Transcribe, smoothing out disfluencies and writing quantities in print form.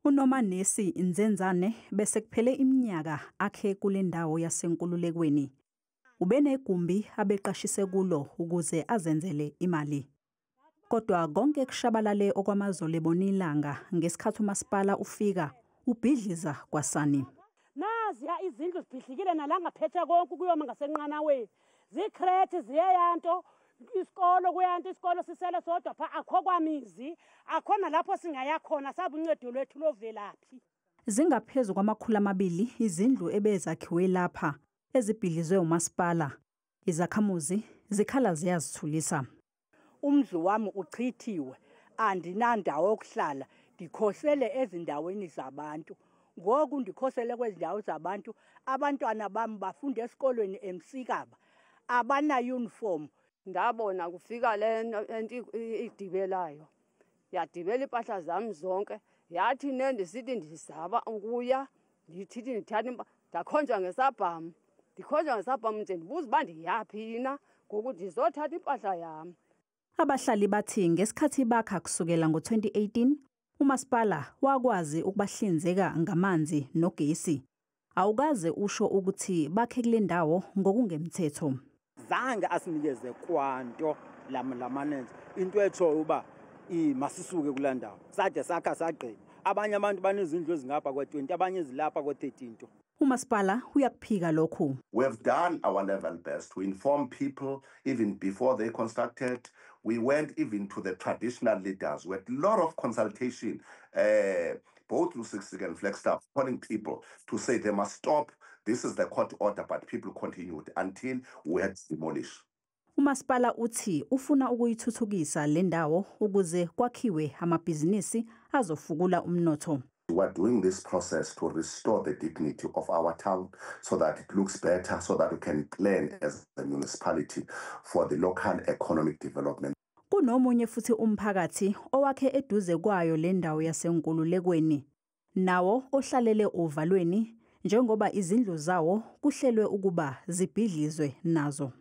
UNomanesi Nzenzane bese kuphele iminyaka akhe kule ndawo yasenkululekweni. Ubenegumbi abeqashise kulo ukuze azenzele imali. Kodwa konke kushabalale okwamazolo ebonilanga ngesikhathi umasipala ufika ubhidliza kwaSani. Naziya izindlu zibhidlikile nalanga phethe konke kuyoma ngasenqanaweni. Zikrete ziyeyanto isikolo kuyanto isikolo sisele sodwa pha akho kwamizi akhona lapho singaya khona sabe uncedo lwethu lovelaphi. Zingaphezulu kwama200 izindlu ebezakhiwe lapha ezibhidlizwe umasipala. Izakhamuzi zikhala ziyazithulisa. Umdlu wami uchithiwe andinandawo yokuhlala ndikhosele ezindaweni zabantu. Ngoku ndikhosele kwezindawo zabantu abantwana bami bafunda esikolweni eMsikaba abana uniform. Ndabona kufika lento idibelayo. Yadibela impahla zami zonke. Yathi nendisithi ndizaba ukuya ndithi ndithatha ndakhonjwa ngesabhamu. Ndikhonjwa ngesabhamu nje ndibuza uba ndiyaphi na ngoku ndizothatha impahla yami. Abahlali bathi ngesikhathi bakha kusukela ngo-2018 umasipala wakwazi ukubahlinzeka ngamanzi nogesi. Awukaze usho ukuthi bakhe kule ndawo ngokungemthetho. Zange asinikeze kwanto lamanenze into etsho uba masisuke kula ndawo sade sakha sagqina. Abanye abantu banezindlu ezingapha kwe20 abanye ezilapha kwe13. Umasipala uyakuphika lokhu. We have done our level best to inform people even before they constructed. We went even to the traditional leaders with a lot of consultation, both through Siksika and Flagstaff, telling people to say they must stop. This is the court order, but people continued until we had demolished. Umasipala uthi ufuna ukuyithuthukisa le ndawo ukuze kwakhiwe amabhizinisi azofukula umnotho. We are doing this process to restore the dignity of our town so that it looks better, so that we can plan as a municipality for the local economic development. Kunomunye futhi umphakathi owakhe eduze kwayo le ndawo yasenkululekweni. Nawo ohlalele ovalweni njengoba izindlu zawo kuhlelwe ukuba zibhidlizwe nazo.